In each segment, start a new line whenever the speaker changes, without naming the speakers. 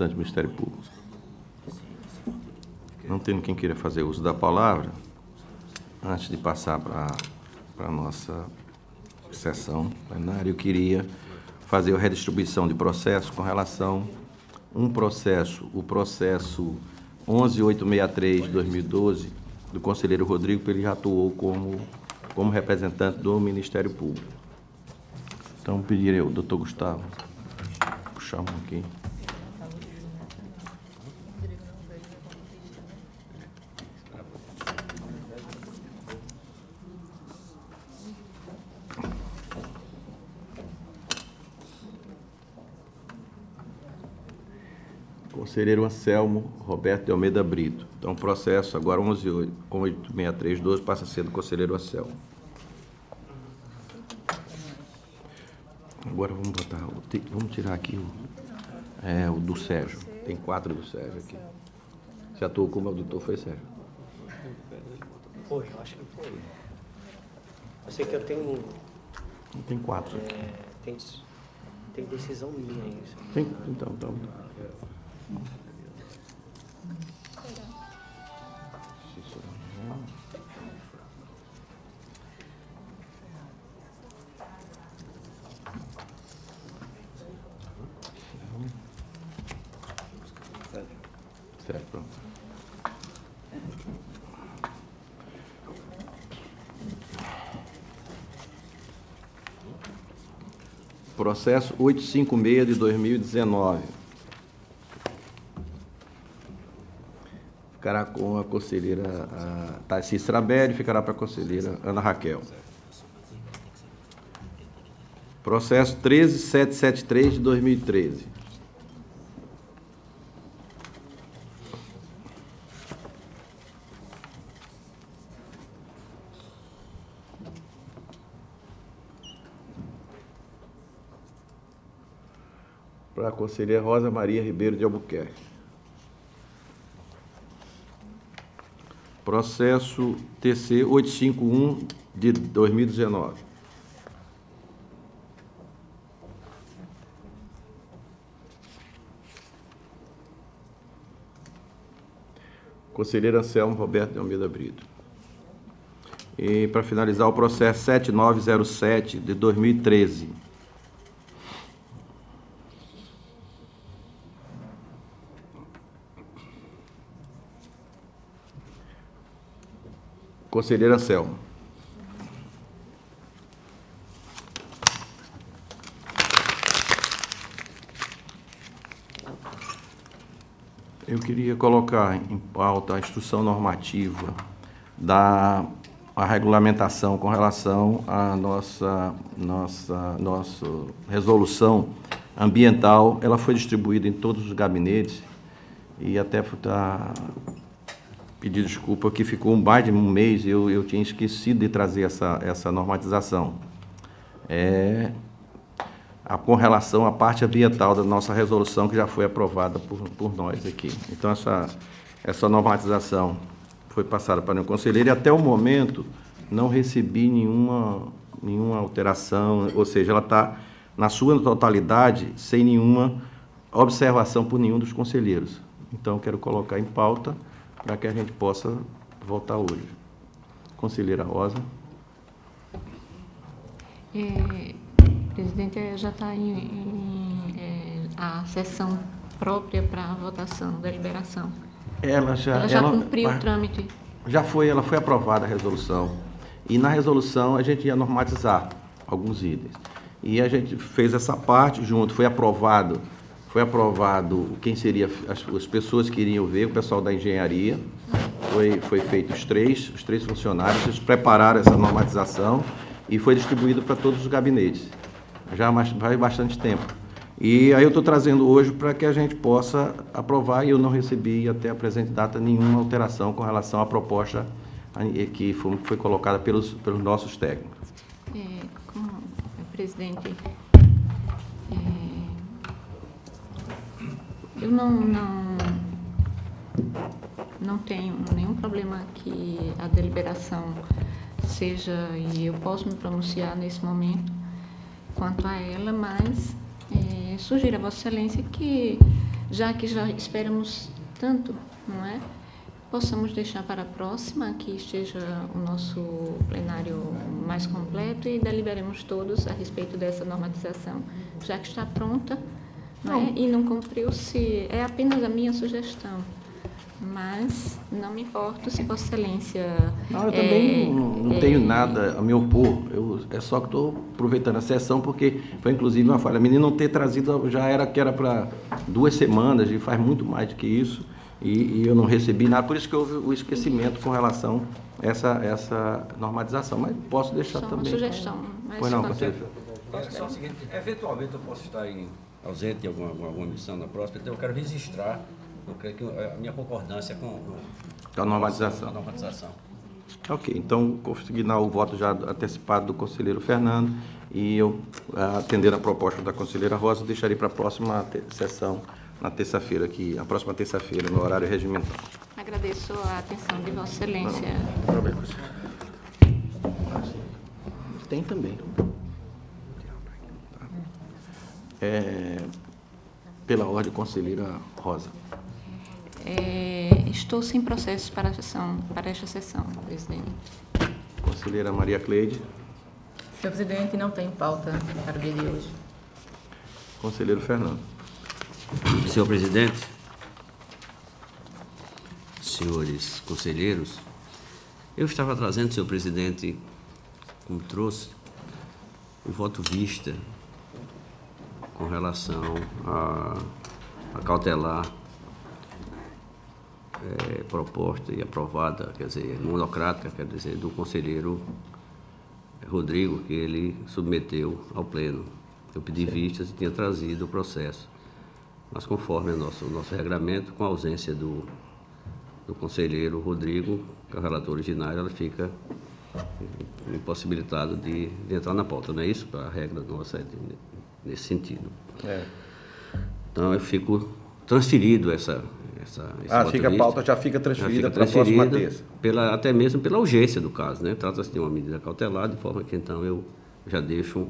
representante do Ministério Público. Não tendo quem queira fazer uso da palavra, antes de passar para a nossa sessão plenária, eu queria fazer a redistribuição de processos com relação a o processo 11.863 de 2012, do conselheiro Rodrigo, ele já atuou como representante do Ministério Público. Então, pediria ao doutor Gustavo puxar um aqui. Conselheiro Anselmo Roberto de Almeida Brito. Então, o processo agora 11.863/12 passa a ser do conselheiro Anselmo. Agora vamos botar, vamos tirar aqui o do Sérgio. Tem 4 do Sérgio aqui. Você atuou como auditor, foi, Sérgio?
Foi, eu acho que foi. Eu sei que eu tenho...
Tem 4 aqui.
Tem decisão minha aí.
Tem, então. Certo, pronto. Processo 856 de 2019. Ficará com a conselheira Tarcísio Trabelli, ficará para a conselheira Ana Raquel. Processo 13.773 de 2013. Para a conselheira Rosa Maria Ribeiro de Albuquerque. Processo TC 851 de 2019. Conselheiro Anselmo Roberto de Almeida Brito. E, para finalizar, o processo 7907 de 2013. Conselheiro Anselmo. Eu queria colocar em pauta a instrução normativa a regulamentação com relação à nossa resolução ambiental. Ela foi distribuída em todos os gabinetes e até pedir desculpa que ficou mais de um mês e eu tinha esquecido de trazer essa normatização. Com relação à parte ambiental da nossa resolução, que já foi aprovada por nós aqui. Então, essa normatização foi passada para o conselheiro e, até o momento, não recebi nenhuma alteração, ou seja, ela está, na sua totalidade, sem nenhuma observação por nenhum dos conselheiros. Então, quero colocar em pauta para que a gente possa votar hoje. Conselheira Rosa.
Presidente, já está a sessão própria para a votação da liberação. Ela já cumpriu o trâmite?
Já foi, ela foi aprovada a resolução. E na resolução a gente ia normatizar alguns itens. E a gente fez essa parte junto, foi aprovado quem seria as pessoas que iriam ver, o pessoal da engenharia. Foi feito os três funcionários, eles prepararam essa normatização e foi distribuído para todos os gabinetes. Já vai bastante tempo. E aí eu estou trazendo hoje para que a gente possa aprovar, e eu não recebi até a presente data nenhuma alteração com relação à proposta que foi colocada pelos nossos técnicos.
Presidente, eu não tenho nenhum problema que a deliberação seja, e eu posso me pronunciar nesse momento quanto a ela, mas sugiro a Vossa Excelência que já que já esperamos tanto, não é? Possamos deixar para a próxima, que esteja o nosso plenário mais completo e deliberemos todos a respeito dessa normatização, já que está pronta, não é? E não cumpriu-se, é apenas a minha sugestão. Mas não me importo se Vossa Excelência...
Não, eu também não tenho nada a me opor. É só que estou aproveitando a sessão, porque foi inclusive uma falha. A menina não ter trazido, já era que era para 2 semanas, e faz muito mais do que isso, e eu não recebi nada. Por isso que houve o esquecimento com relação a essa normatização. Mas posso deixar
só
também.
Uma sugestão. Mas
Pois não, conselheiro.
É só o seguinte, eventualmente eu posso estar ausente em alguma missão na próxima, então eu quero registrar, eu creio que a minha concordância com
A normatização.
a normatização.
Ok, então consignar o voto já antecipado do conselheiro Fernando, e eu, atendendo a proposta da conselheira Rosa, deixarei para a próxima sessão, na terça-feira, a próxima terça-feira, no horário regimental.
Agradeço a atenção de Vossa Excelência.
Tem também. Pela ordem, conselheira Rosa.
Estou sem processos para esta sessão, presidente.
Conselheira Maria Cleide.
Senhor presidente, não tenho pauta para o dia de hoje.
Conselheiro Fernando.
Senhor presidente, senhores conselheiros, eu estava trazendo, senhor presidente, como trouxe, o voto vista com relação a cautelar proposta e aprovada, quer dizer, monocrática, quer dizer, do conselheiro Rodrigo, que ele submeteu ao pleno. Eu pedi vistas e tinha trazido o processo, mas conforme o nosso regramento, com a ausência do conselheiro Rodrigo, que é o relator originário, ela fica impossibilitado de entrar na pauta, não é isso? A regra nossa é nesse sentido. Então eu fico transferido essa
fica a pauta, já fica transferida para a próxima terça.
Até mesmo pela urgência do caso, né? Trata-se de uma medida cautelar, de forma que então eu já deixo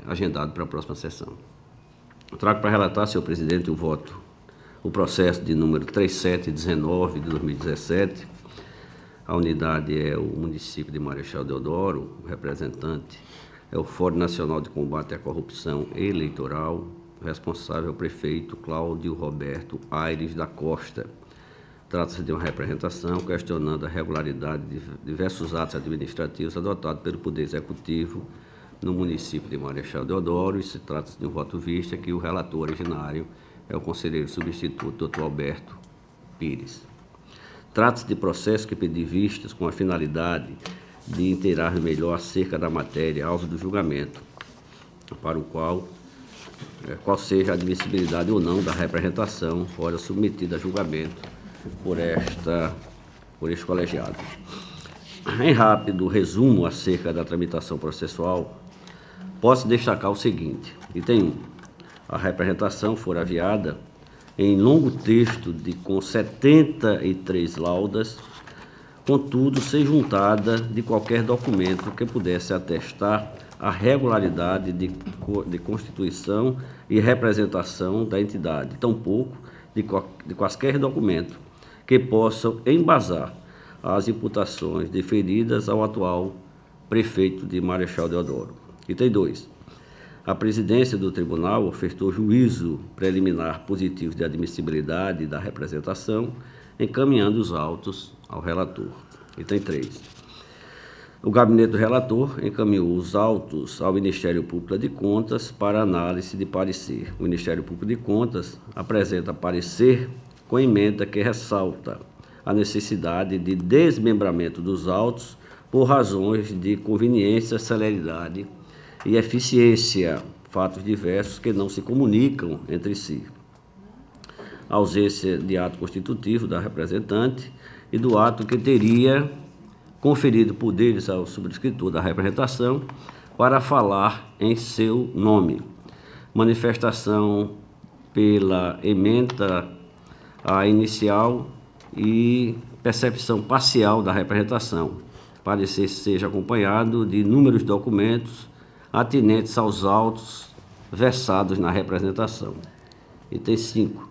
agendado para a próxima sessão. Eu trago para relatar, senhor presidente, o processo de número 3719 de 2017. A unidade é o município de Marechal Deodoro, o representante é o Fórum Nacional de Combate à Corrupção Eleitoral, o responsável é o prefeito Cláudio Roberto Aires da Costa. Trata-se de uma representação questionando a regularidade de diversos atos administrativos adotados pelo Poder Executivo no município de Marechal Deodoro, e se trata-se de um voto vista que o relator originário é o conselheiro substituto, Dr. Alberto Pires. Trata-se de processo que pedi vistas com a finalidade de inteirar melhor acerca da matéria alvo do julgamento, para o qual seja a admissibilidade ou não da representação, ora submetida a julgamento por este colegiado. Em rápido resumo acerca da tramitação processual, posso destacar o seguinte: item 1. A representação for aviada em longo texto com 73 laudas, contudo, ser juntada de qualquer documento que pudesse atestar a regularidade de constituição e representação da entidade, tampouco de quaisquer documento que possam embasar as imputações deferidas ao atual prefeito de Marechal Deodoro. Item 2. A presidência do tribunal ofertou juízo preliminar positivo de admissibilidade da representação, encaminhando os autos ao relator. Item 3. O gabinete do relator encaminhou os autos ao Ministério Público de Contas para análise de parecer. O Ministério Público de Contas apresenta parecer com emenda que ressalta a necessidade de desmembramento dos autos por razões de conveniência, celeridade e eficiência, fatos diversos que não se comunicam entre si. A ausência de ato constitutivo da representante e do ato que teria conferido poderes ao subscritor da representação para falar em seu nome. Manifestação pela ementa à inicial e percepção parcial da representação. Parecer seja acompanhado de inúmeros documentos atinentes aos autos versados na representação. Item 5.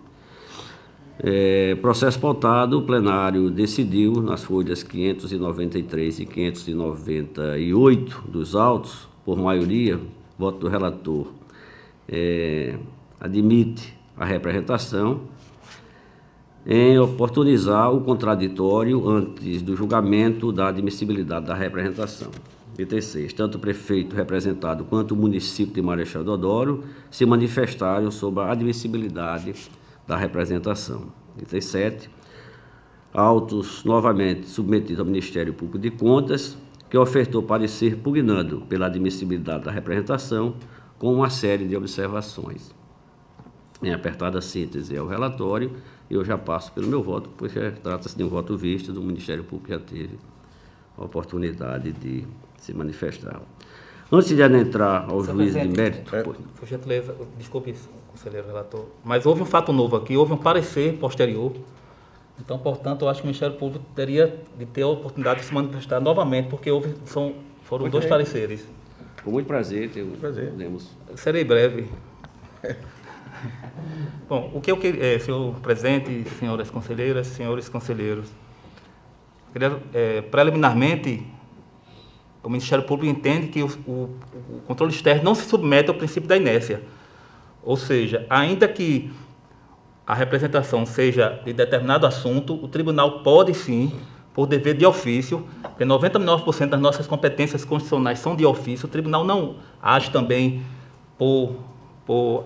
Processo pautado, o plenário decidiu, nas folhas 593 e 598 dos autos, por maioria, voto do relator, admite a representação em oportunizar o contraditório antes do julgamento da admissibilidade da representação. Item 6. Tanto o prefeito representado quanto o município de Marechal Deodoro se manifestaram sobre a admissibilidade da representação. Item 7. Autos novamente submetidos ao Ministério Público de Contas, que ofertou parecer pugnando pela admissibilidade da representação com uma série de observações. Em apertada síntese é o relatório, e eu já passo pelo meu voto, porque trata-se de um voto visto, do Ministério Público já teve a oportunidade de se manifestar. Antes de adentrar ao juízo de mérito...
Por gentileza, desculpe, conselheiro relator, mas houve um fato novo aqui, houve um parecer posterior. Então, portanto, eu acho que o Ministério Público teria de ter a oportunidade de se manifestar novamente, porque foram muito dois pareceres.
Com muito prazer,
Serei breve. Bom, o que eu queria, senhor presidente, senhoras conselheiras, senhores conselheiros, queria, preliminarmente, o Ministério Público entende que o controle externo não se submete ao princípio da inércia. Ou seja, ainda que a representação seja de determinado assunto, o tribunal pode sim, por dever de ofício, porque 99% das nossas competências constitucionais são de ofício, o tribunal não age também por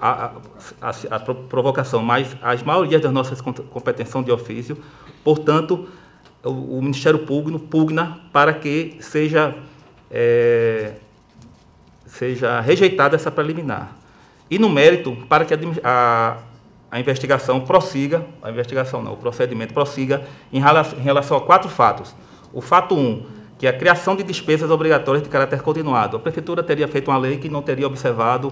a provocação, mas a maioria das nossas competências são de ofício, portanto, o Ministério Público pugna para que seja rejeitada essa preliminar. E no mérito, para que a investigação prossiga, o procedimento prossiga em relação a 4 fatos. O fato 1, que é a criação de despesas obrigatórias de caráter continuado. A Prefeitura teria feito uma lei que não teria observado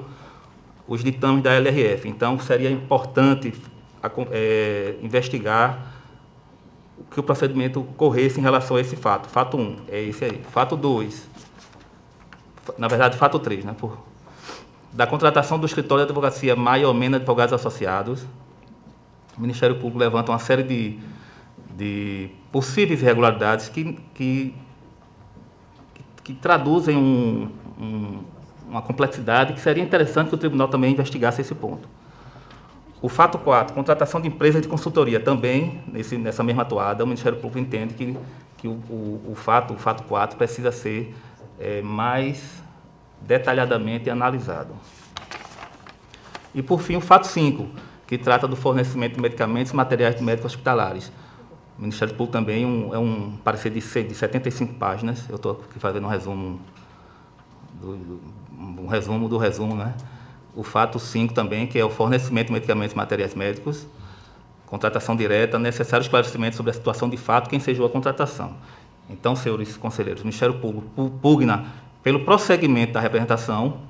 os ditames da LRF. Então, seria importante investigar que o procedimento corresse em relação a esse fato. Fato 1, é esse aí. Fato 2, na verdade, fato 3, né? Da contratação do escritório de advocacia Maia Omena Advogados Associados, o Ministério Público levanta uma série de possíveis irregularidades que traduzem uma complexidade que seria interessante que o tribunal também investigasse esse ponto. O fato 4, contratação de empresas de consultoria, também, nessa mesma atuada, o Ministério Público entende que o fato 4 precisa ser mais detalhadamente analisado. E, por fim, o fato 5, que trata do fornecimento de medicamentos e materiais de médicos hospitalares. O Ministério Público também é um parecer de 75 páginas, eu estou aqui fazendo um resumo do resumo, né? O fato 5 também, que é o fornecimento de medicamentos e materiais médicos, contratação direta, necessário esclarecimento sobre a situação de fato, quem sejou a contratação. Então, senhores conselheiros, o Ministério Público pugna pelo prosseguimento da representação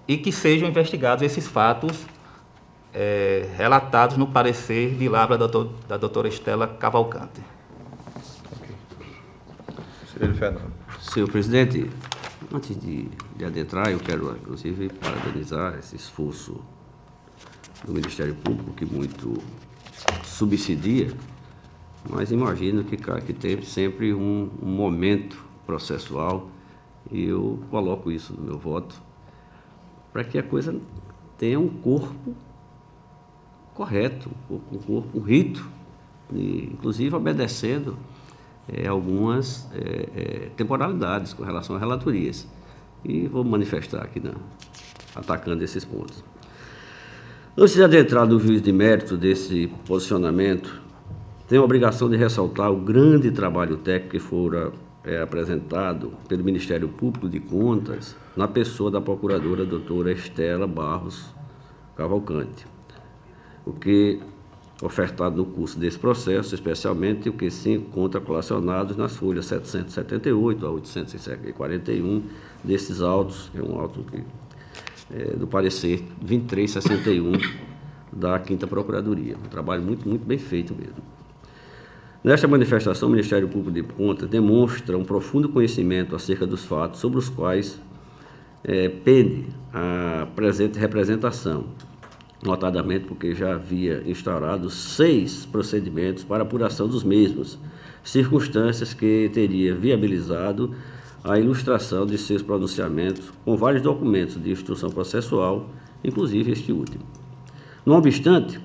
e que sejam investigados esses fatos relatados no parecer de lavra da doutora Estela Cavalcante.
Conselheiro Fernando.
Senhor presidente, antes de adentrar, eu quero, inclusive, parabenizar esse esforço do Ministério Público, que muito subsidia, mas imagino que tem sempre um momento processual, e eu coloco isso no meu voto, para que a coisa tenha um corpo correto, um rito, inclusive obedecendo algumas temporalidades com relação a relatorias. E vou manifestar aqui, atacando esses pontos. Antes de adentrar no juízo de mérito desse posicionamento, tenho a obrigação de ressaltar o grande trabalho técnico que fora apresentado pelo Ministério Público de Contas na pessoa da procuradora doutora Estela Barros Cavalcante. O que ofertado no curso desse processo, especialmente o que se encontra colacionados nas folhas 778 a 841 desses autos, que é um auto do parecer 2361 da 5ª Procuradoria. Um trabalho muito, muito bem feito mesmo. Nesta manifestação, o Ministério Público de Contas demonstra um profundo conhecimento acerca dos fatos sobre os quais pende a presente representação, notadamente porque já havia instaurado 6 procedimentos para apuração dos mesmos, circunstâncias que teria viabilizado a ilustração de seus pronunciamentos com vários documentos de instrução processual, inclusive este último. Não obstante,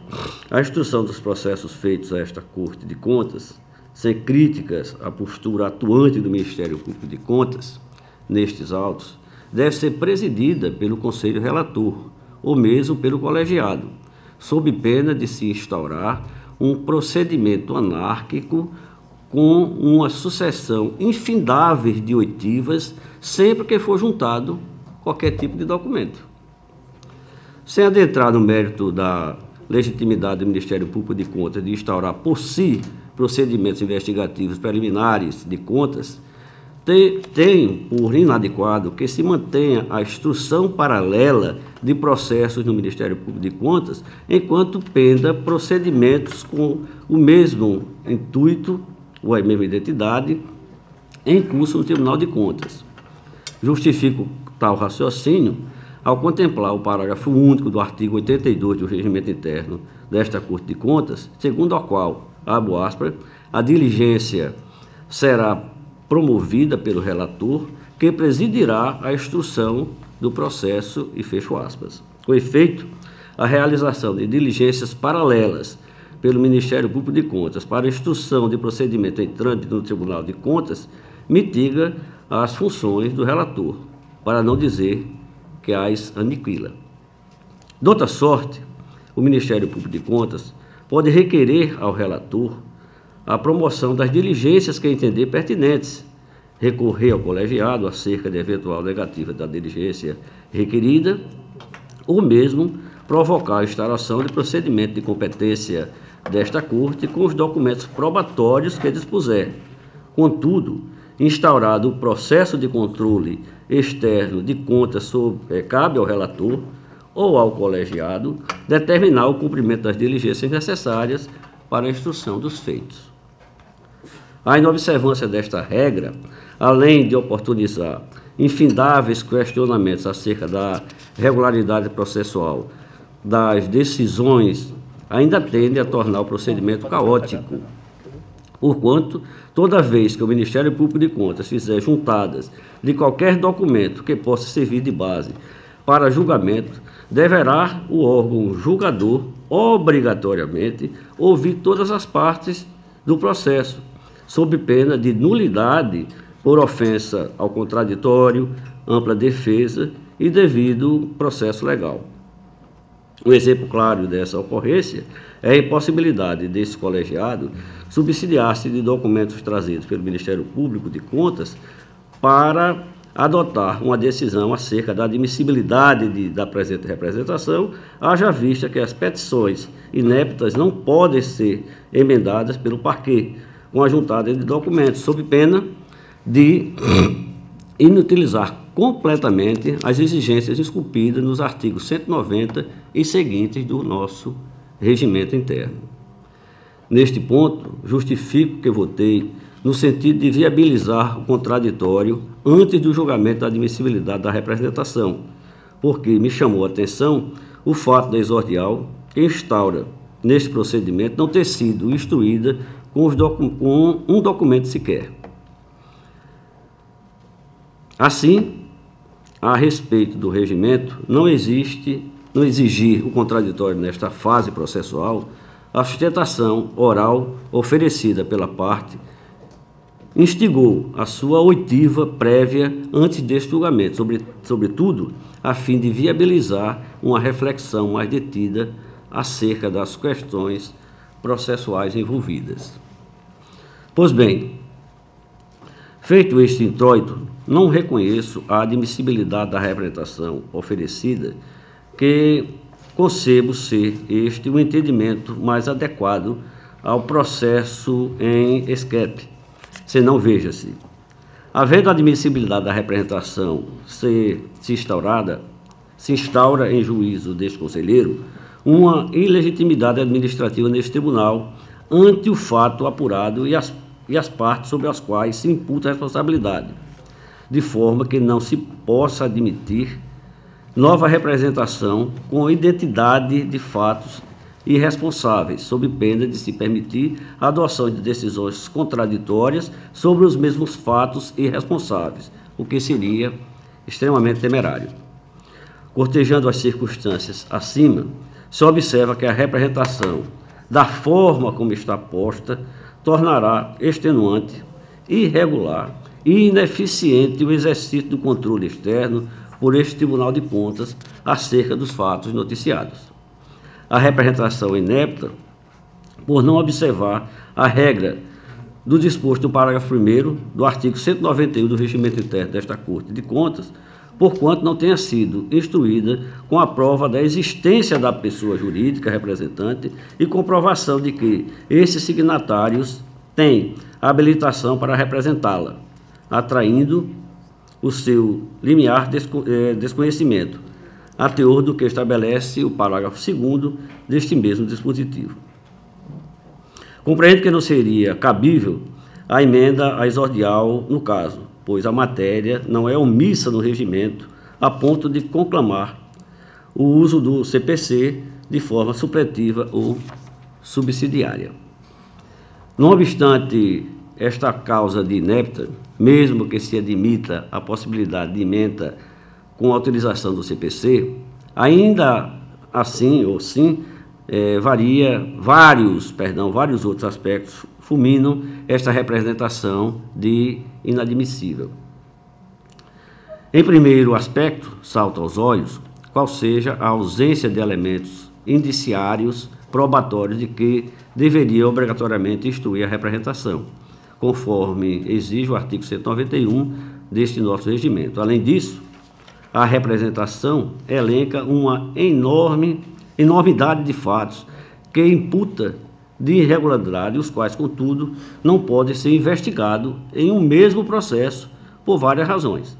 a instrução dos processos feitos a esta Corte de Contas, sem críticas à postura atuante do Ministério Público de Contas nestes autos, deve ser presidida pelo Conselho Relator, ou mesmo pelo colegiado, sob pena de se instaurar um procedimento anárquico com uma sucessão infindável de oitivas sempre que for juntado qualquer tipo de documento. Sem adentrar no mérito da legitimidade do Ministério Público de Contas de instaurar por si procedimentos investigativos preliminares de contas, tenho por inadequado que se mantenha a instrução paralela de processos no Ministério Público de Contas, enquanto penda procedimentos com o mesmo intuito ou a mesma identidade em curso no Tribunal de Contas. Justifico tal raciocínio ao contemplar o parágrafo único do artigo 82 do Regimento Interno desta Corte de Contas, segundo o qual, abro aspas, a diligência será promovida pelo relator, que presidirá a instrução do processo, e fecho aspas. Com efeito, a realização de diligências paralelas pelo Ministério Público de Contas para a instrução de procedimento em trâmite no Tribunal de Contas mitiga as funções do relator, para não dizer que as aniquila. De outra sorte, o Ministério Público de Contas pode requerer ao relator a promoção das diligências que entender pertinentes, recorrer ao colegiado acerca de eventual negativa da diligência requerida, ou mesmo provocar a instauração de procedimento de competência desta Corte com os documentos probatórios que dispuser. Contudo, instaurado o processo de controle externo de contas, cabe ao relator ou ao colegiado determinar o cumprimento das diligências necessárias para a instrução dos feitos. A inobservância desta regra, além de oportunizar infindáveis questionamentos acerca da regularidade processual das decisões, ainda tende a tornar o procedimento caótico, porquanto, toda vez que o Ministério Público de Contas fizer juntadas de qualquer documento que possa servir de base para julgamento, deverá o órgão julgador, obrigatoriamente, ouvir todas as partes do processo, sob pena de nulidade por ofensa ao contraditório, ampla defesa e devido processo legal. Um exemplo claro dessa ocorrência é a impossibilidade desse colegiado subsidiar-se de documentos trazidos pelo Ministério Público de Contas para adotar uma decisão acerca da admissibilidade da presente representação, haja vista que as petições ineptas não podem ser emendadas pelo parquê, com a juntada de documentos, sob pena de inutilizar completamente as exigências esculpidas nos artigos 190 e seguintes do nosso regimento interno. Neste ponto, justifico que votei no sentido de viabilizar o contraditório antes do julgamento da admissibilidade da representação, porque me chamou a atenção o fato da exordial que instaura neste procedimento não ter sido instruída com um documento sequer. Assim, a respeito do regimento, não exigir o contraditório nesta fase processual, a sustentação oral oferecida pela parte instigou a sua oitiva prévia antes deste julgamento, sobretudo a fim de viabilizar uma reflexão mais detida acerca das questões processuais envolvidas. Pois bem, feito este introito, não reconheço a admissibilidade da representação oferecida, que concebo ser este o entendimento mais adequado ao processo em escape, senão veja-se. Havendo a admissibilidade da representação se instaura em juízo deste conselheiro uma ilegitimidade administrativa neste tribunal ante o fato apurado e as partes sobre as quais se imputa a responsabilidade. de forma que não se possa admitir nova representação com identidade de fatos irresponsáveis, sob pena de se permitir a adoção de decisões contraditórias sobre os mesmos fatos irresponsáveis, o que seria extremamente temerário. Cortejando as circunstâncias acima, se observa que a representação, da forma como está posta, tornará extenuante, irregular e ineficiente o exercício do controle externo por este Tribunal de Contas acerca dos fatos noticiados. A representação inepta, por não observar a regra do disposto no parágrafo 1º do artigo 191 do Regimento Interno desta Corte de Contas, porquanto não tenha sido instruída com a prova da existência da pessoa jurídica representante e comprovação de que esses signatários têm habilitação para representá-la, atraindo o seu limiar desconhecimento, a teor do que estabelece o parágrafo 2º deste mesmo dispositivo. Compreendo que não seria cabível a emenda à exordial no caso, pois a matéria não é omissa no regimento a ponto de conclamar o uso do CPC de forma supletiva ou subsidiária. Não obstante esta causa de inepta, mesmo que se admita a possibilidade de emenda com autorização do CPC, ainda assim ou sim, vários outros aspectos fulminam esta representação de inadmissível. Em primeiro aspecto, salta aos olhos qual seja a ausência de elementos indiciários probatórios de que deveria obrigatoriamente instruir a representação, conforme exige o artigo 191 deste nosso regimento. Além disso, a representação elenca uma enormidade de fatos que imputa de irregularidade, os quais, contudo, não podem ser investigados em um mesmo processo por várias razões.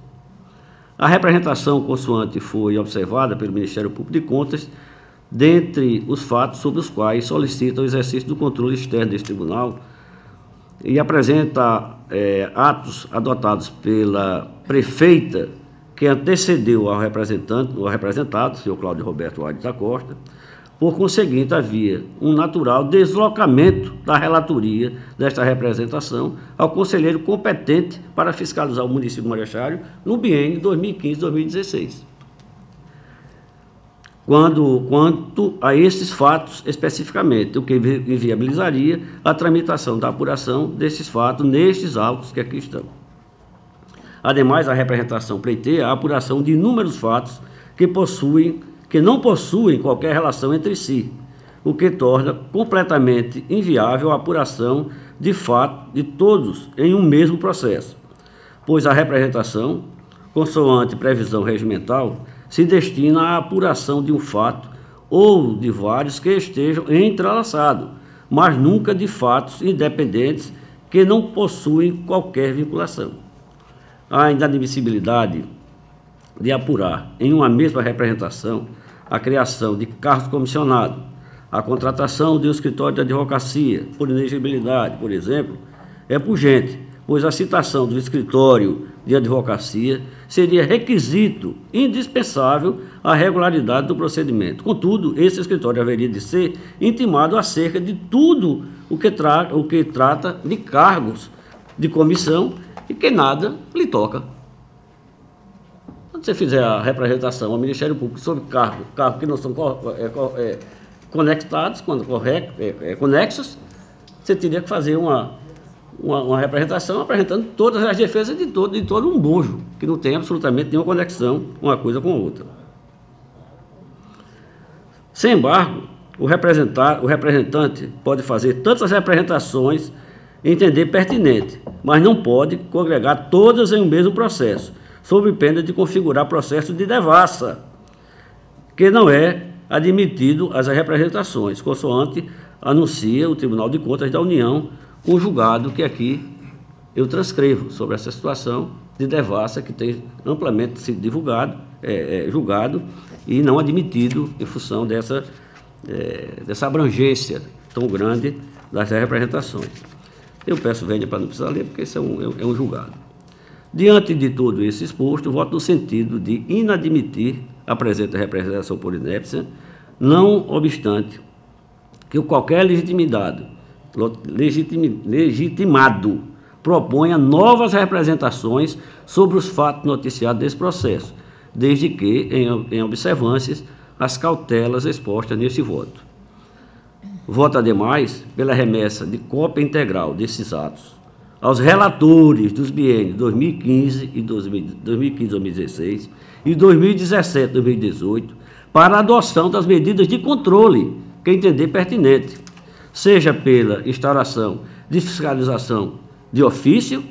A representação consoante foi observada pelo Ministério Público de Contas, dentre os fatos sobre os quais solicita o exercício do controle externo deste tribunal, e apresenta atos adotados pela prefeita que antecedeu ao representado, senhor Cláudio Roberto Aires da Costa. Por conseguinte, havia um natural deslocamento da relatoria desta representação ao conselheiro competente para fiscalizar o município de Marechal no biênio 2015-2016. Quanto a esses fatos especificamente, o que inviabilizaria a tramitação da apuração desses fatos nestes autos que aqui estão. Ademais, a representação pleiteia a apuração de inúmeros fatos que não possuem qualquer relação entre si, o que torna completamente inviável a apuração de fato de todos em um mesmo processo, pois a representação, consoante previsão regimental, se destina à apuração de um fato ou de vários que estejam entrelaçados, mas nunca de fatos independentes que não possuem qualquer vinculação. A inadmissibilidade de apurar em uma mesma representação a criação de cargos comissionados, a contratação de um escritório de advocacia por inexigibilidade, por exemplo, é pungente, pois a citação do escritório de advocacia seria requisito indispensável à regularidade do procedimento. Contudo, esse escritório haveria de ser intimado acerca de tudo o que trata de cargos de comissão e que nada lhe toca. Quando você fizer a representação ao Ministério Público sobre cargos que não são conectados, conexos, você teria que fazer uma representação apresentando todas as defesas de todo um bojo, que não tem absolutamente nenhuma conexão uma coisa com a outra. Sem embargo, o representante pode fazer tantas representações entender pertinente, mas não pode congregar todas em um mesmo processo, sob pena de configurar processo de devassa, que não é admitido às representações, consoante anuncia o Tribunal de Contas da União, com o julgado que aqui eu transcrevo sobre essa situação de devassa que tem amplamente sido divulgado, julgado e não admitido em função dessa abrangência tão grande das representações. Eu peço vênia para não precisar ler, porque isso é um julgado. Diante de tudo isso exposto, voto no sentido de inadmitir a presente representação por inépcia, não obstante que qualquer legitimado proponha novas representações sobre os fatos noticiados desse processo, desde que, em observâncias, as cautelas expostas neste voto. Voto, ademais, pela remessa de cópia integral desses atos aos relatores dos biênios 2015 e 2016 e 2017-2018 para a adoção das medidas de controle que entender pertinente, seja pela instauração de fiscalização de ofício,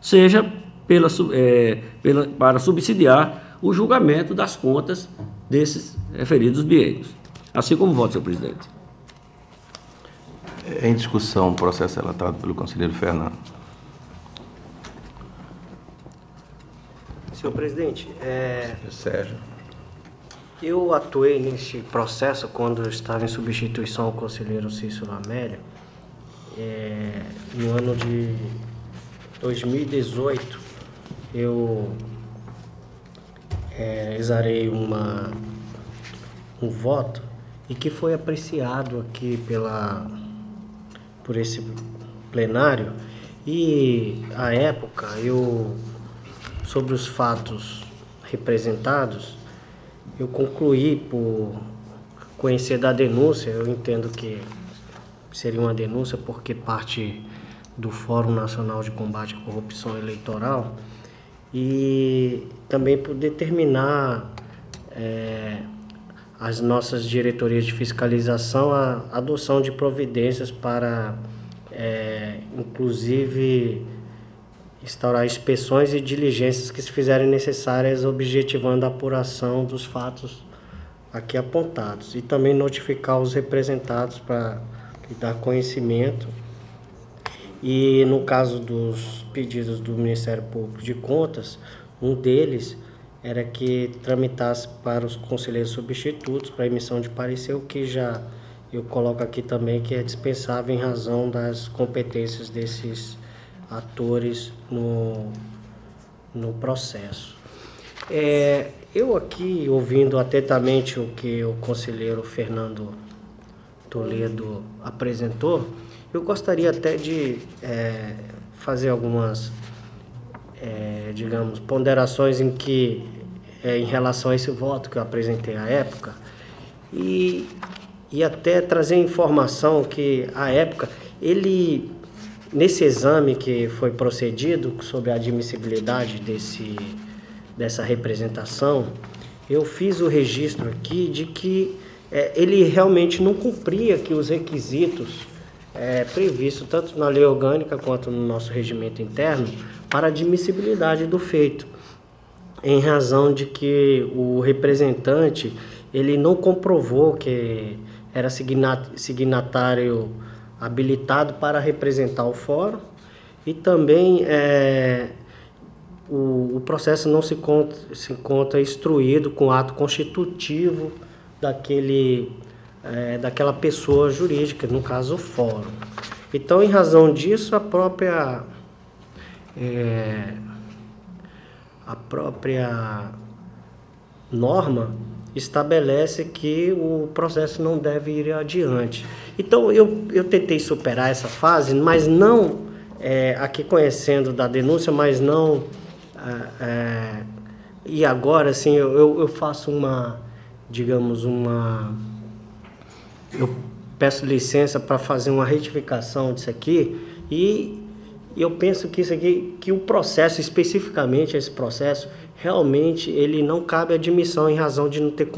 seja para subsidiar o julgamento das contas desses referidos biênios. Assim como voto, senhor presidente.
Em discussão, o processo relatado pelo conselheiro Fernando.
Senhor presidente,
Sérgio.
eu atuei neste processo quando eu estava em substituição ao conselheiro Cícero Amélia, no ano de 2018, eu exarei um voto e que foi apreciado aqui por esse plenário, e à época sobre os fatos representados, eu concluí por conhecer da denúncia. Eu entendo que seria uma denúncia porque parte do Fórum Nacional de Combate à Corrupção Eleitoral, e também por determinar as nossas diretorias de fiscalização a adoção de providências para, inclusive, instaurar inspeções e diligências que se fizerem necessárias, objetivando a apuração dos fatos aqui apontados, e também notificar os representados para dar conhecimento. E no caso dos pedidos do Ministério Público de Contas, um deles era que tramitasse para os conselheiros substitutos para emissão de parecer, o que já eu coloco aqui também que é dispensável em razão das competências desses atores no processo. Eu aqui, ouvindo atentamente o que o conselheiro Fernando Toledo apresentou, eu gostaria até de fazer algumas, digamos, ponderações em relação a esse voto que eu apresentei à época, e até trazer informação que, à época, nesse exame que foi procedido sobre a admissibilidade dessa representação, eu fiz o registro aqui de que ele realmente não cumpria aqui os requisitos previstos tanto na lei orgânica quanto no nosso regimento interno para admissibilidade do feito, em razão de que o representante ele não comprovou que era signatário habilitado para representar o fórum, e também o processo não se encontra instruído com ato constitutivo daquela pessoa jurídica, no caso o fórum. Então, em razão disso, a própria norma estabelece que o processo não deve ir adiante. Então, eu tentei superar essa fase, mas não, aqui conhecendo da denúncia, mas não... e agora, assim, eu faço eu peço licença para fazer uma retificação disso aqui, e eu penso que isso aqui, que o processo, especificamente esse processo, realmente ele não cabe admissão em razão de não ter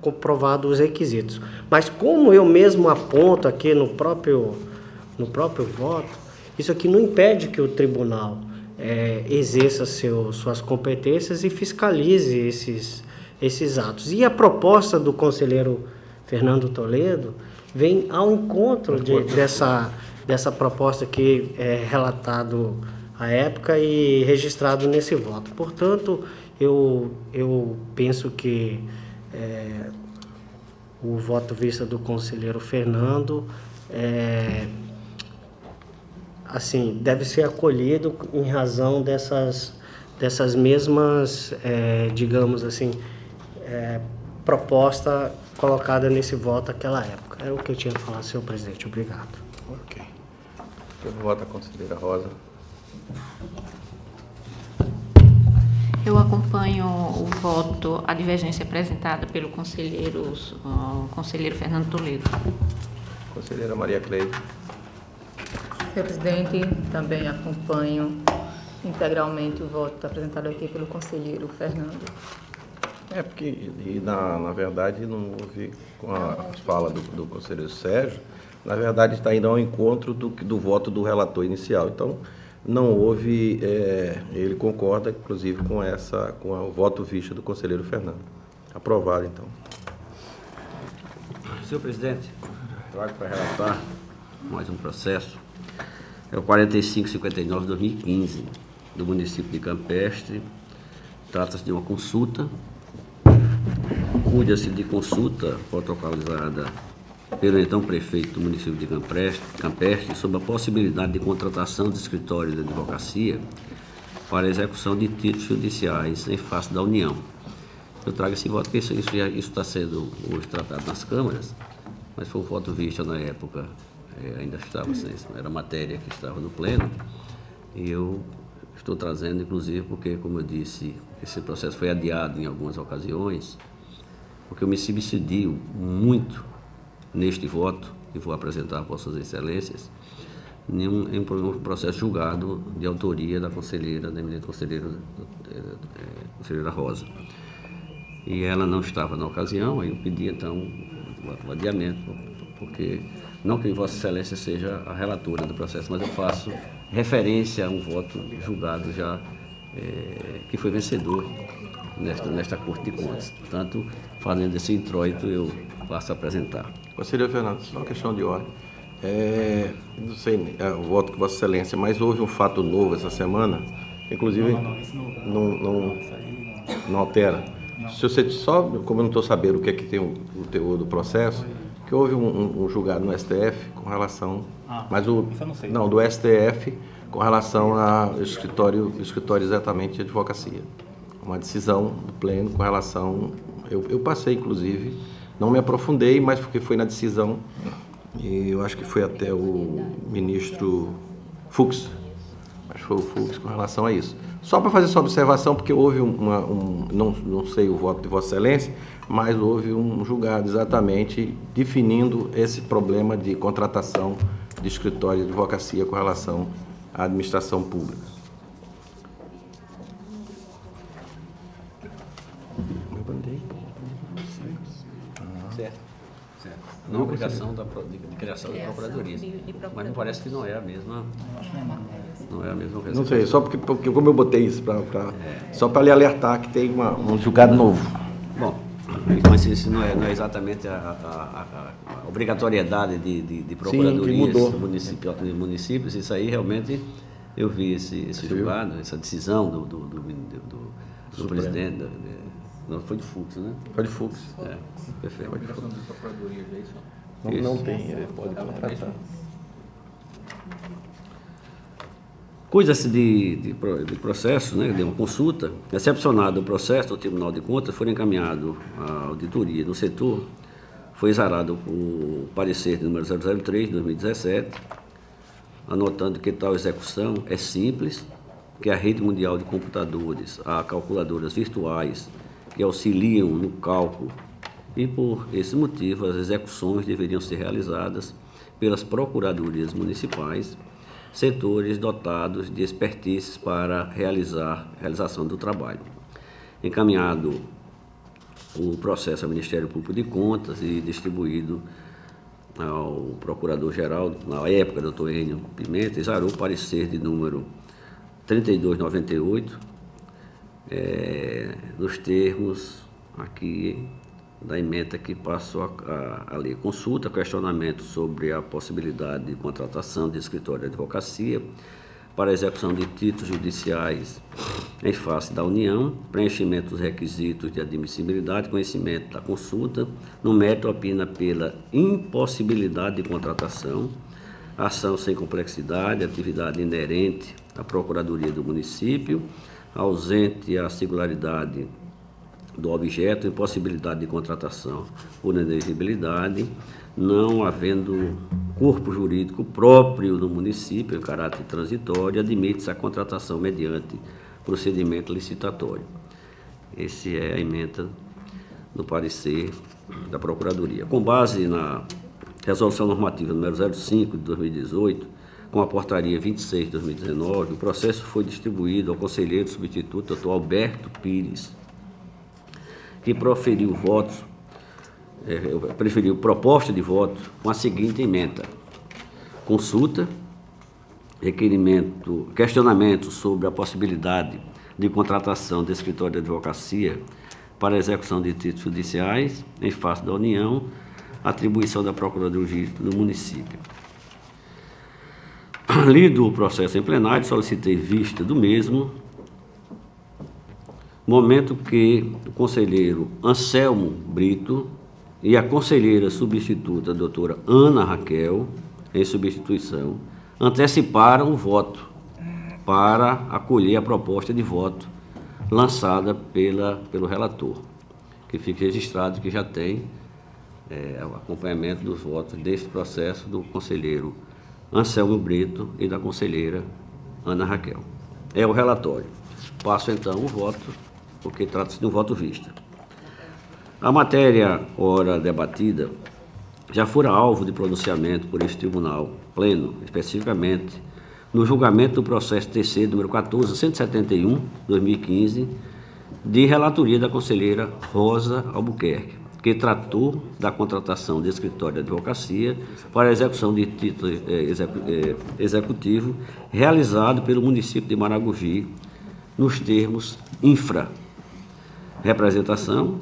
comprovado os requisitos. Mas como eu mesmo aponto aqui no próprio voto, isso aqui não impede que o tribunal exerça suas competências e fiscalize esses atos. E a proposta do conselheiro Fernando Toledo vem ao encontro dessa proposta que é relatado à época e registrado nesse voto. Portanto, eu penso que o voto vista do conselheiro Fernando assim, deve ser acolhido em razão dessas mesmas, digamos assim, proposta colocada nesse voto naquela época. Era o que eu tinha a falar, senhor presidente. Obrigado.
Ok. Eu voto a conselheira Rosa.
Eu acompanho o voto, a divergência apresentada pelo conselheiro Fernando Toledo.
Conselheira Maria Cleide.
Senhor presidente, também acompanho integralmente o voto apresentado aqui pelo conselheiro Fernando.
Porque, na verdade, não houve, com a fala do conselheiro Sérgio, na verdade está indo ao encontro do voto do relator inicial. Então, não houve, ele concorda, inclusive, com o voto visto do conselheiro Fernando. Aprovado, então.
Senhor presidente, trago para relatar mais um processo. É o 4559/2015, do município de Campestre. Trata-se de uma consulta. Cuida-se de consulta protocolizada pelo então prefeito do município de Campestre sobre a possibilidade de contratação de escritórios de advocacia para a execução de títulos judiciais em face da União. Eu trago esse voto, porque isso está sendo hoje tratado nas câmaras, mas foi um voto visto na época, ainda estava, era matéria que estava no pleno, e eu estou trazendo, inclusive, porque, como eu disse, esse processo foi adiado em algumas ocasiões, porque eu me subsidio muito neste voto, que vou apresentar a Vossas Excelências, em um processo julgado de autoria da conselheira, da eminente conselheira Rosa. E ela não estava na ocasião, aí eu pedi, então, o adiamento, porque, não que Vossa Excelência seja a relatora do processo, mas eu faço referência a um voto julgado já, que foi vencedor nesta Corte de Contas. Portanto, fazendo esse introito, eu passo a apresentar.
Conselheiro Fernando, só uma questão de ordem. Não sei o voto com Vossa Excelência, mas houve um fato novo essa semana, inclusive não altera. Se você só, como eu não estou sabendo o que é que tem o teor do processo, que houve um julgado no STF com relação, mas do STF com relação ao escritório exatamente de advocacia. Uma decisão do pleno com relação, eu passei inclusive, não me aprofundei, mas porque foi na decisão, e eu acho que foi até o ministro Fux, acho que foi o Fux com relação a isso. Só para fazer essa observação, porque houve não sei o voto de Vossa Excelência, mas houve um julgado exatamente definindo esse problema de contratação de escritório de advocacia com relação à administração pública.
Certo. Não a obrigação de criação de procuradorias. Mas me parece que não é a mesma. Não é a mesma coisa.
Não sei, só porque como eu botei isso só para lhe alertar que tem um julgado novo.
Bom, mas isso não é exatamente a obrigatoriedade de procuradorias de municípios. Isso aí realmente eu vi esse julgado, essa decisão do presidente. Não, foi de Fux, né?
Foi de Fux.
Perfeito.
Não tem, ele pode contratar.
Cuida-se de processo, né, de uma consulta. Excepcionado o processo do Tribunal de Contas, foi encaminhado à auditoria no setor, foi exarado o parecer de número 003 de 2017, anotando que tal execução é simples, que a rede mundial de computadores, há calculadoras virtuais que auxiliam no cálculo, e por esse motivo as execuções deveriam ser realizadas pelas procuradorias municipais, setores dotados de expertise para realização do trabalho. Encaminhado o processo ao Ministério Público de Contas e distribuído ao Procurador-Geral, na época, Dr. Enio Pimenta, exarou o parecer de número 3298, nos termos aqui da ementa que passou a lei. Consulta, questionamento sobre a possibilidade de contratação de escritório de advocacia para a execução de títulos judiciais em face da União, preenchimento dos requisitos de admissibilidade, conhecimento da consulta, no mérito opina pela impossibilidade de contratação, ação sem complexidade, atividade inerente à Procuradoria do município, ausente a singularidade do objeto, impossibilidade de contratação por inexigibilidade, não havendo corpo jurídico próprio no município em caráter transitório, admite-se a contratação mediante procedimento licitatório. Essa é a emenda do parecer da Procuradoria. Com base na Resolução Normativa número 05 de 2018, com a portaria 26 de 2019, o processo foi distribuído ao conselheiro substituto, Dr. Alberto Pires, que proferiu proposta de voto com a seguinte emenda: consulta, questionamento sobre a possibilidade de contratação de escritório de advocacia para execução de títulos judiciais em face da União, atribuição da Procuradoria do município. Lido o processo em plenário, solicitei vista do mesmo, momento que o conselheiro Anselmo Brito e a conselheira substituta, a doutora Ana Raquel, em substituição, anteciparam o voto para acolher a proposta de voto lançada pelo relator, que fique registrado que já tem o acompanhamento dos votos deste processo do conselheiro Anselmo Brito e da conselheira Ana Raquel. É o relatório. Passo então o voto, porque trata-se de um voto vista. A matéria ora debatida já fora alvo de pronunciamento por este tribunal pleno, especificamente no julgamento do processo TC número 14.171/2015, de relatoria da conselheira Rosa Albuquerque, que tratou da contratação de escritório de advocacia para a execução de título executivo realizado pelo município de Maragogi, nos termos infra: representação,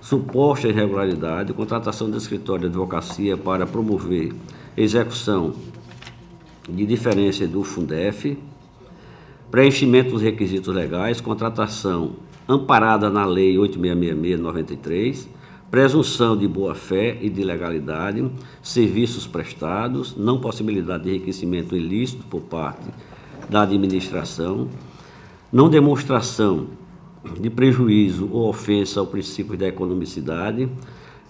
suposta irregularidade, contratação de escritório de advocacia para promover execução de diferença do Fundef, preenchimento dos requisitos legais, contratação amparada na Lei 8666/93, presunção de boa-fé e de legalidade, serviços prestados, não possibilidade de enriquecimento ilícito por parte da administração, não demonstração de prejuízo ou ofensa ao princípio da economicidade,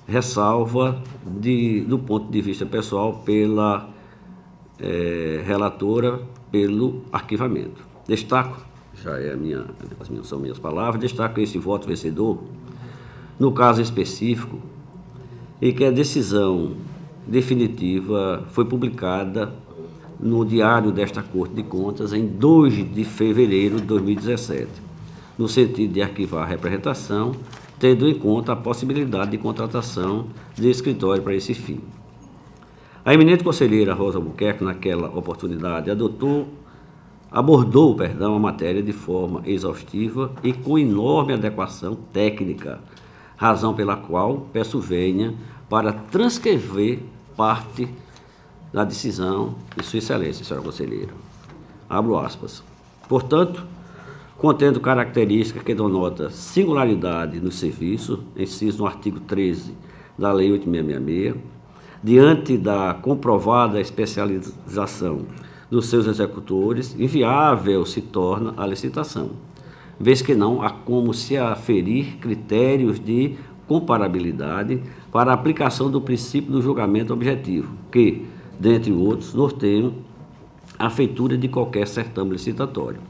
ressalva do ponto de vista pessoal pela relatora pelo arquivamento. Destaco, são minhas palavras, destaco esse voto vencedor no caso específico e que a decisão definitiva foi publicada no Diário desta Corte de Contas em 2 de fevereiro de 2017, no sentido de arquivar a representação, tendo em conta a possibilidade de contratação de escritório para esse fim. A eminente conselheira Rosa Albuquerque, naquela oportunidade, abordou a matéria de forma exaustiva e com enorme adequação técnica, razão pela qual peço venha para transcrever parte da decisão de Sua Excelência, senhora conselheira. Abro aspas. Portanto, contendo característica que denota singularidade no serviço, inciso no artigo 13 da Lei 8666, diante da comprovada especialização dos seus executores, inviável se torna a licitação, vez que não há como se aferir critérios de comparabilidade para a aplicação do princípio do julgamento objetivo, que, dentre outros, norteiam a feitura de qualquer certame licitatório.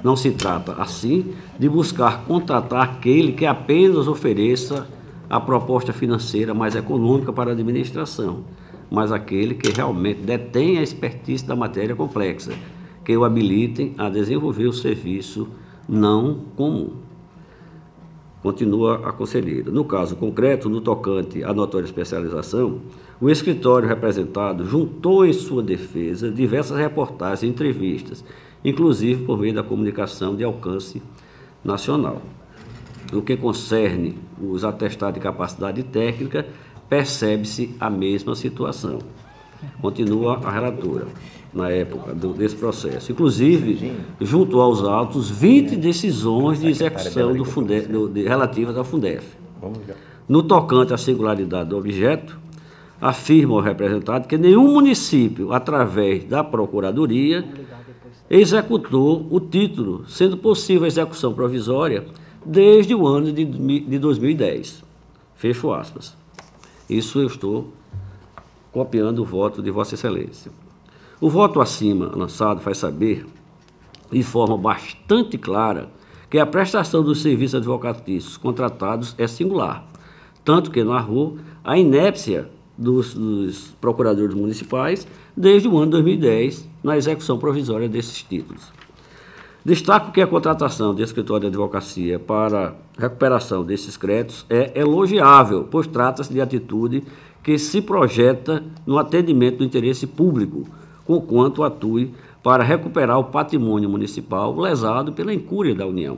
Não se trata, assim, de buscar contratar aquele que apenas ofereça a proposta financeira mais econômica para a administração, mas aquele que realmente detém a expertise da matéria complexa, que o habilitem a desenvolver o serviço não comum. Continua a conselheira. No caso concreto, no tocante à notória especialização, o escritório representado juntou em sua defesa diversas reportagens e entrevistas, inclusive por meio da comunicação de alcance nacional. No que concerne os atestados de capacidade técnica, percebe-se a mesma situação. Continua a relatora, na época desse processo. Inclusive, junto aos autos, 20 decisões de execução relativas à Fundef. No tocante à singularidade do objeto, afirma o representado que nenhum município, através da Procuradoria, executou o título, sendo possível a execução provisória desde o ano de 2010. Fecho aspas. Isso eu estou copiando o voto de Vossa Excelência. O voto acima lançado faz saber, de forma bastante clara, que a prestação dos serviços advocatícios contratados é singular, tanto que narrou a inépcia dos procuradores municipais desde o ano 2010 na execução provisória desses títulos. Destaco que a contratação de escritório de advocacia para recuperação desses créditos é elogiável, pois trata-se de atitude que se projeta no atendimento do interesse público, conquanto atue para recuperar o patrimônio municipal lesado pela incúria da União.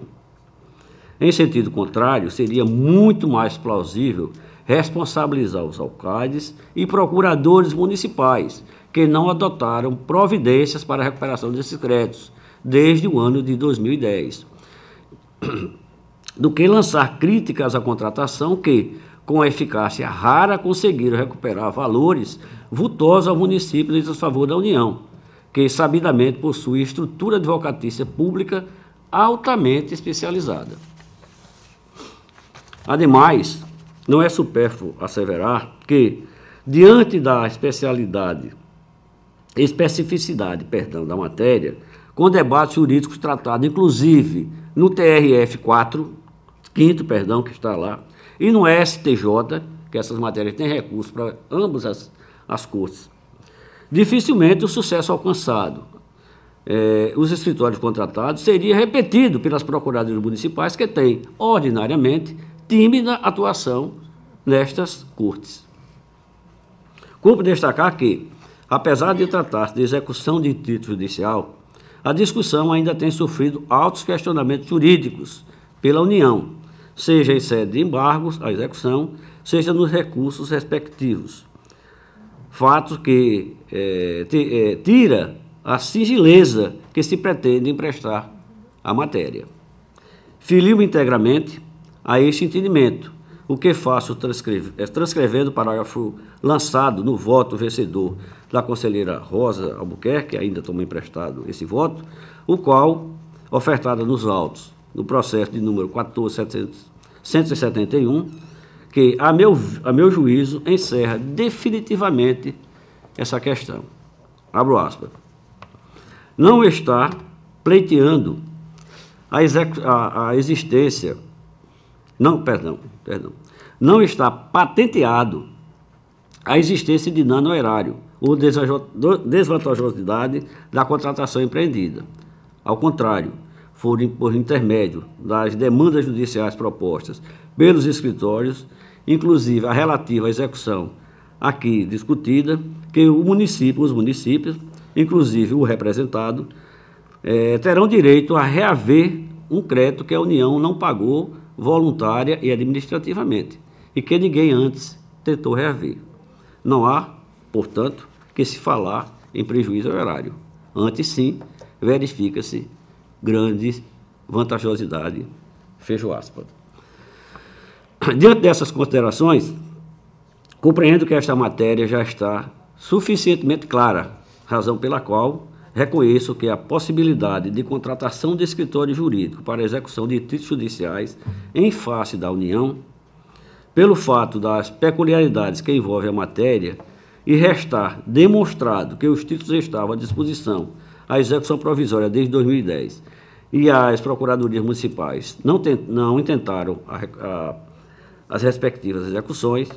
Em sentido contrário, seria muito mais plausível responsabilizar os alcaldes e procuradores municipais que não adotaram providências para a recuperação desses créditos desde o ano de 2010, do que lançar críticas à contratação que, com eficácia rara, conseguiram recuperar valores vultosos ao município em desfavor da União, que sabidamente possui estrutura advocatícia pública altamente especializada. Ademais, não é supérfluo asseverar que, diante da especificidade da matéria, com debates jurídicos tratados, inclusive, no TRF 4, que está lá, e no STJ, que essas matérias têm recurso para ambas as cortes, dificilmente o sucesso alcançado, os escritórios contratados, seria repetido pelas procuradorias municipais que têm, ordinariamente, tímida atuação nestas cortes. Cumpre destacar que, apesar de tratar-se de execução de título judicial, a discussão ainda tem sofrido altos questionamentos jurídicos pela União, seja em sede de embargos à execução, seja nos recursos respectivos. Fato que tira a sigileza que se pretende emprestar à matéria. Filio-me integralmente a este entendimento, o que faço transcrevendo o parágrafo lançado no voto vencedor da conselheira Rosa Albuquerque, ainda tomou emprestado esse voto, o qual, ofertada nos autos, no processo de número 14.171, que, a meu juízo, encerra definitivamente essa questão. Abro aspas. Não está pleiteando a existência... Não está patenteado a existência de dano ao erário ou desvantajosidade da contratação empreendida. Ao contrário, por intermédio das demandas judiciais propostas pelos escritórios, inclusive a relativa à execução aqui discutida, que os municípios, inclusive o representado, terão direito a reaver um crédito que a União não pagou voluntária e administrativamente, e que ninguém antes tentou reaver. Não há, portanto, que se falar em prejuízo ao erário. Antes, sim, verifica-se grande vantajosidade. Fecho aspas. Diante dessas considerações, compreendo que esta matéria já está suficientemente clara, razão pela qual reconheço que a possibilidade de contratação de escritório jurídico para execução de títulos judiciais em face da União, pelo fato das peculiaridades que envolvem a matéria e restar demonstrado que os títulos estavam à disposição à execução provisória desde 2010 e as procuradorias municipais não intentaram as respectivas execuções.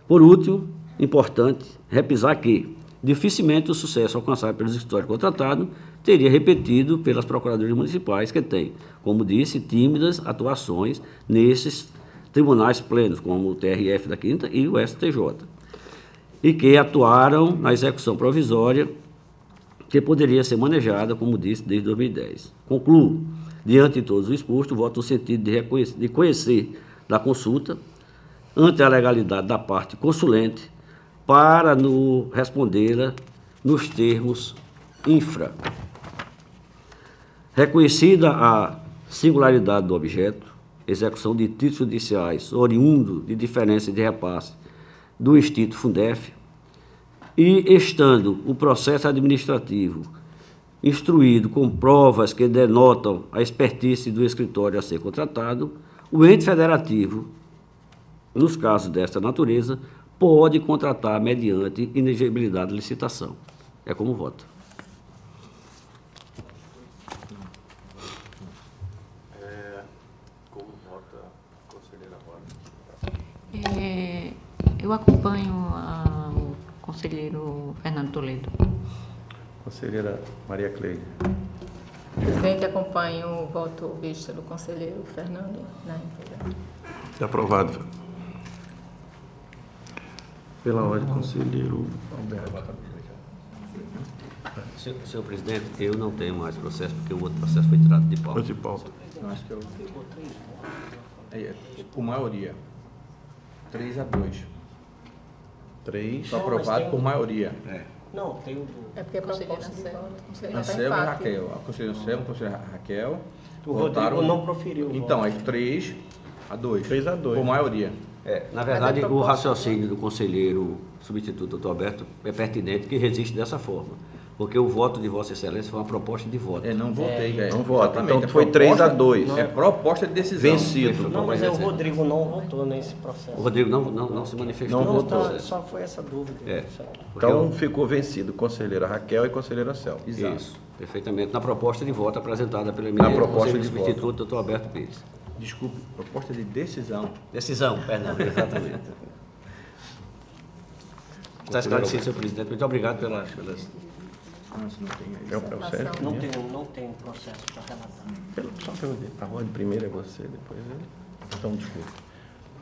Por último, importante repisar que dificilmente o sucesso alcançado pelos escritórios contratados teria repetido pelas procuradorias municipais que têm, como disse, tímidas atuações nesses tribunais plenos, como o TRF da 5ª e o STJ, e que atuaram na execução provisória que poderia ser manejada, como disse, desde 2010. Concluo, diante de todos os expostos, voto no sentido de conhecer da consulta, ante a legalidade da parte consulente, para respondê-la nos termos infra. Reconhecida a singularidade do objeto, execução de títulos judiciais oriundo de diferença de repasse do Instituto Fundef, e estando o processo administrativo instruído com provas que denotam a expertise do escritório a ser contratado, o ente federativo, nos casos desta natureza, pode contratar mediante inexigibilidade de licitação. É como vota.
Como vota a conselheira
Eu acompanho o conselheiro Fernando Toledo.
Conselheira Maria Cleide.
Presidente, acompanho o voto visto do conselheiro Fernando na íntegra.
Aprovado. Pela ordem, conselheiro Alberto.
Senhor presidente, eu não tenho mais processo, porque o outro processo foi tirado de pauta.
De pauta. Por maioria. 3-2. 3
Não,
aprovado
mas
por maioria.
Não, tem o do...
É porque a
Conselheira
proposta de
Selma.
voto. Conselheira
Anselmo e
empate.
Raquel. A conselheira Anselmo, a conselheira Raquel.
O Rodrigo não proferiu o
Então,
voto.
é 3-2.
3-2.
Por maioria.
Na verdade,
Mas a
o
proposta-
raciocínio do conselheiro substituto, doutor Alberto, é pertinente que resiste dessa forma. Porque o voto de Vossa Excelência foi uma proposta de voto.
Não votei, velho.
Não vota.
Exatamente.
Então foi
proposta-
3-2.
É proposta de decisão.
Vencido.
Não, mas o Rodrigo não votou nesse processo.
O Rodrigo não se manifestou.
Não
nesse
votou.
processo.
Só foi essa dúvida.
Porque
Então ficou vencido conselheira Raquel e conselheira Cel.
Exato.
Isso, perfeitamente. Na proposta de voto apresentada pelo
Na
eminente
proposta
conselheiro
de
substituto, doutor Alberto Pires.
Desculpe, proposta de decisão.
Decisão, perdão, exatamente. Está esclarecido, senhor presidente. Muito obrigado pelas...
É o Sérgio?
Não tem processo para relatar.
Só perguntei. A ordem primeiro é você, depois ele. Então, desculpa.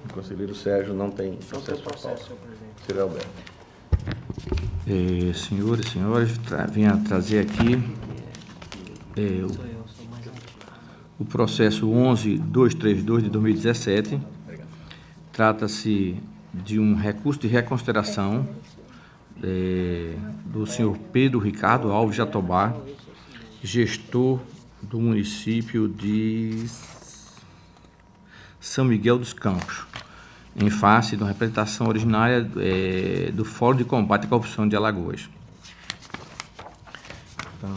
O conselheiro Sérgio não tem
Não tem
processo para
processo,
pauta.
senhor presidente.
Conselheiro Alberto.
Senhores e senhoras, venho trazer aqui o processo 11232 de 2017. Trata-se de um recurso de reconsideração do senhor Pedro Ricardo Alves Jatobá, gestor do município de São Miguel dos Campos, em face de uma representação originária do Fórum de Combate à Corrupção de Alagoas. Então,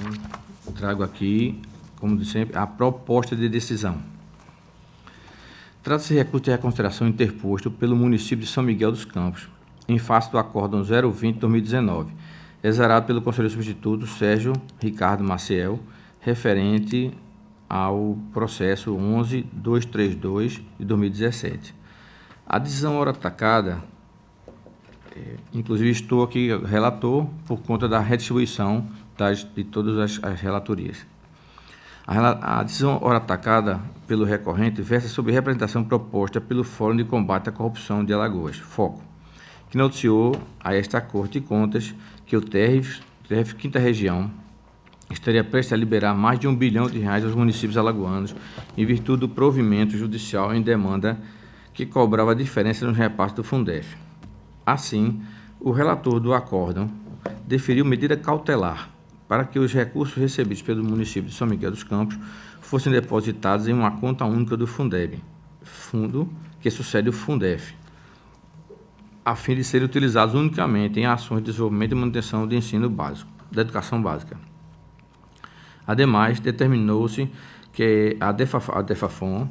trago aqui, como de sempre, a proposta de decisão. Trata-se de recurso de reconsideração interposto pelo município de São Miguel dos Campos, em face do Acórdão 020-2019, exarado pelo conselheiro substituto Sérgio Ricardo Maciel, referente ao processo 11232 de 2017. A decisão ora atacada, inclusive estou aqui relator por conta da redistribuição de todas as relatorias. A decisão ora atacada pelo recorrente versa sobre representação proposta pelo Fórum de Combate à Corrupção de Alagoas, FOCO, que noticiou a esta Corte de Contas que o TRF 5ª Região estaria prestes a liberar mais de R$1 bilhão aos municípios alagoanos em virtude do provimento judicial em demanda que cobrava a diferença nos repassos do Fundef. Assim, o relator do acórdão deferiu medida cautelar para que os recursos recebidos pelo município de São Miguel dos Campos fossem depositados em uma conta única do Fundeb, fundo que sucede o Fundef, a fim de serem utilizados unicamente em ações de desenvolvimento e manutenção do ensino básico, da educação básica. Ademais, determinou-se que a DEFAFON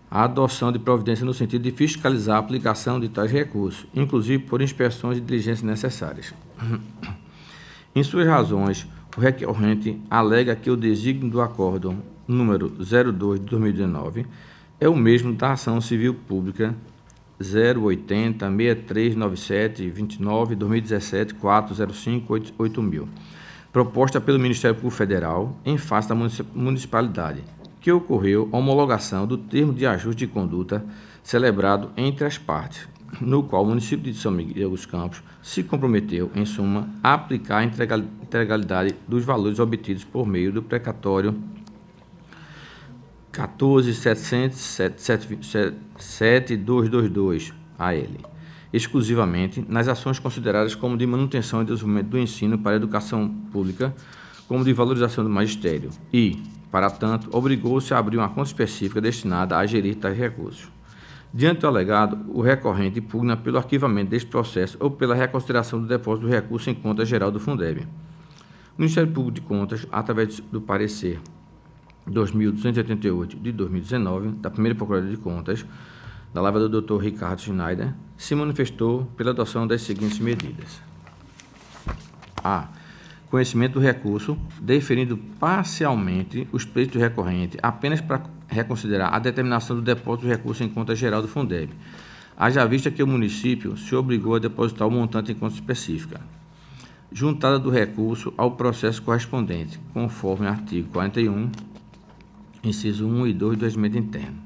a adoção de providências no sentido de fiscalizar a aplicação de tais recursos, inclusive por inspeções e diligências necessárias. Em suas razões, o recorrente alega que o desígnio do acórdão número 02 de 2019 é o mesmo da ação civil pública 080 6397 29 2017 405 8000, proposta pelo Ministério Público Federal em face da municipalidade, que ocorreu a homologação do termo de ajuste de conduta celebrado entre as partes, no qual o município de São Miguel dos Campos se comprometeu, em suma, a aplicar a integralidade dos valores obtidos por meio do precatório 14.707.222 AL, exclusivamente nas ações consideradas como de manutenção e desenvolvimento do ensino para a educação pública, como de valorização do magistério e, para tanto, obrigou-se a abrir uma conta específica destinada a gerir tais recursos. Diante do alegado, o recorrente impugna pelo arquivamento deste processo ou pela reconsideração do depósito do recurso em conta geral do Fundeb. O Ministério Público de Contas, através do parecer 2288 de 2019, da primeira Procuradoria de Contas, da lava do Dr. Ricardo Schneider, se manifestou pela adoção das seguintes medidas. A. Conhecimento do recurso, deferindo parcialmente os pleitos do recorrente apenas para reconsiderar a determinação do depósito do recurso em conta geral do Fundeb, haja vista que o município se obrigou a depositar o montante em conta específica. Juntada do recurso ao processo correspondente, conforme artigo 41, inciso 1 e 2 do Regimento Interno.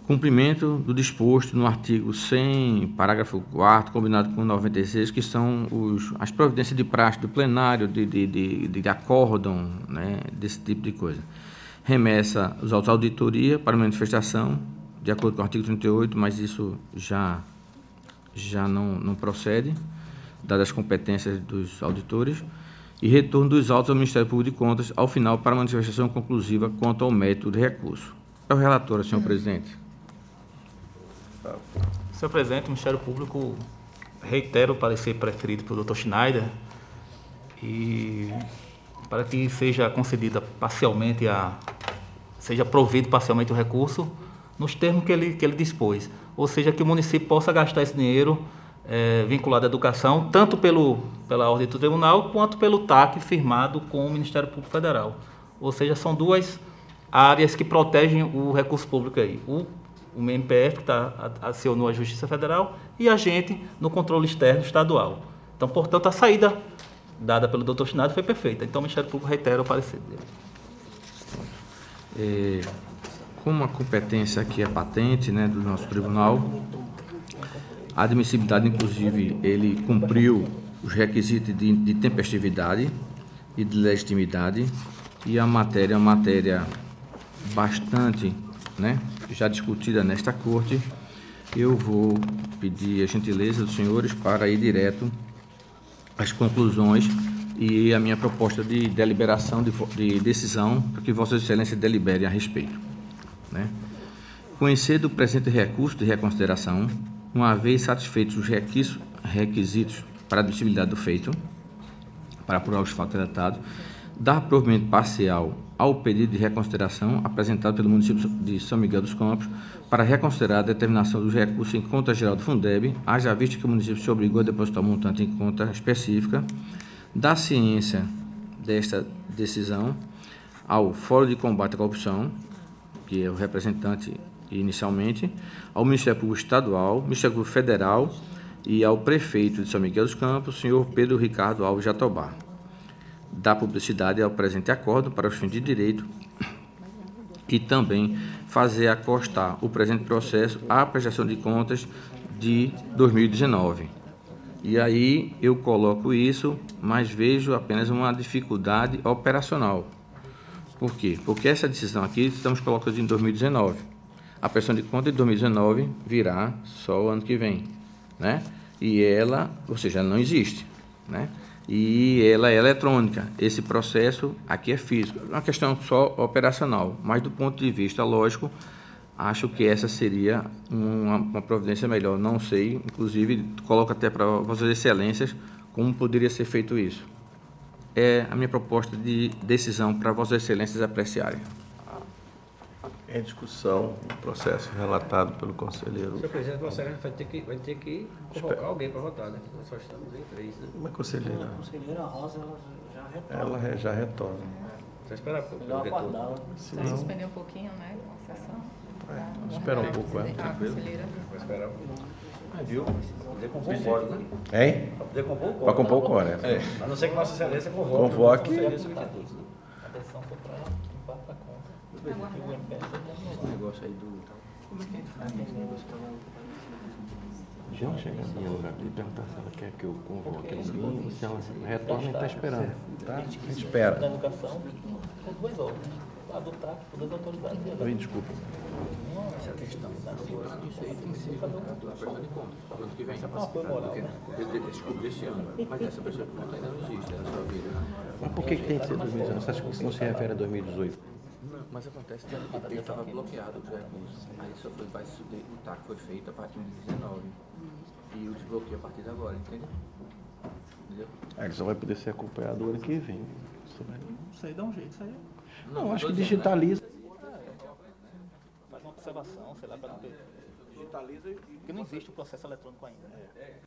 Cumprimento do disposto no artigo 100, parágrafo 4º, combinado com 96, que são as providências de praxe do plenário, de acórdão, né, desse tipo de coisa. Remessa os autos à auditoria para manifestação, de acordo com o artigo 38, mas isso já não procede, dadas as competências dos auditores, e retorno dos autos ao Ministério Público de Contas, ao final, para manifestação conclusiva quanto ao método de recurso. É o relator, senhor presidente.
Senhor presidente, o Ministério Público reitera o parecer preferido pelo Dr. Schneider e para que seja concedida parcialmente seja provido parcialmente o recurso nos termos que ele dispôs, ou seja, que o município possa gastar esse dinheiro vinculado à educação, tanto pela ordem do tribunal, quanto pelo TAC firmado com o Ministério Público Federal. Ou seja, são duas áreas que protegem o recurso público aí. O MPF, que acionou a Justiça Federal, e a gente no controle externo estadual. Então, portanto, a saída dada pelo Dr. Schneider foi perfeita. Então, o Ministério Público reitera o parecer dele.
Como a competência aqui é patente, né, do nosso tribunal, a admissibilidade, inclusive, ele cumpriu os requisitos de tempestividade e de legitimidade, e a matéria é uma matéria bastante, né, já discutida nesta corte. Eu vou pedir a gentileza dos senhores para ir direto às conclusões e a minha proposta de deliberação, de decisão, para que Vossa Excelência delibere a respeito, né? Conhecer do presente recurso de reconsideração, uma vez satisfeitos os requisitos para a admissibilidade do feito, para apurar os fatos relatados, dar provimento parcial ao pedido de reconsideração apresentado pelo município de São Miguel dos Campos para reconsiderar a determinação dos recursos em conta geral do Fundeb, haja vista que o município se obrigou a depositar o montante em conta específica, dar ciência desta decisão ao Fórum de Combate à Corrupção, que é o representante inicialmente, ao Ministério Público Estadual, Ministério Público Federal e ao prefeito de São Miguel dos Campos, senhor Pedro Ricardo Alves Jatobá. Dar publicidade ao presente acordo para os fins de direito e também fazer acostar o presente processo à prestação de contas de 2019. E aí eu coloco isso, mas vejo apenas uma dificuldade operacional. Por quê? Porque essa decisão aqui estamos colocando em 2019. A prestação de contas de 2019 virá só o ano que vem, né? E ela, ou seja, ela não existe, né? E ela é eletrônica. Esse processo aqui é físico. É uma questão só operacional, mas do ponto de vista lógico, acho que essa seria uma providência melhor. Não sei, inclusive, coloco até para Vossas Excelências como poderia ser feito isso. É a minha proposta de decisão para Vossas Excelências apreciarem.
Em discussão, o processo relatado pelo conselheiro.
Senhor presidente, Vossa Excelência vai ter que convocar alguém para votar, né? Nós só estamos em 3, né?
Uma conselheira.
A conselheira Rosa, ela já retorna.
Ela já retorna.
Só esperar pelo
Melhor
retorno.
aguardá-la.
Vai suspender um pouquinho, né, a sessão.
Espera um pouco,
A conselheira.
Vai esperar um pouco. Viu? Para poder compor o quórum, né?
Hein?
Para poder compor o quórum.
Para compor o quórum,
É. A não ser que Vossa Excelência convoque.
Convoque.
Conselheiro substituto, né?
A decisão foi para limpar para conta.
Esse negócio aí do... Como é que a gente faz esse negócio para lá?
Já chega assim, ela vai perguntar se ela quer que eu convoque alguém, se ela retorna e está esperando. Tá? A gente
Na
espera.
educação, são duas ordens. A do TAC, todas autorizadas.
Oi, desculpa.
Essa questão isso aí tem que ser julgado a prestação de contas. No ano que vem. Desculpe, desse ano. Mas essa prestação de contas ainda não existe, ela só vira.
Mas por que tem que ser 2019? Você acha que isso não se refere a 2018?
Não, mas acontece que ele estava bloqueado os recursos. Aí só foi, o TAC foi feito a partir de 2019. E o desbloqueio a partir de agora, entendeu?
Ele só vai poder ser acompanhado o ano que vem.
Não sei, dá um jeito, isso aí.
Não, acho que digitaliza.
Faz uma observação, sei lá, para não ter. Digitaliza e. Porque não existe o processo eletrônico ainda, né?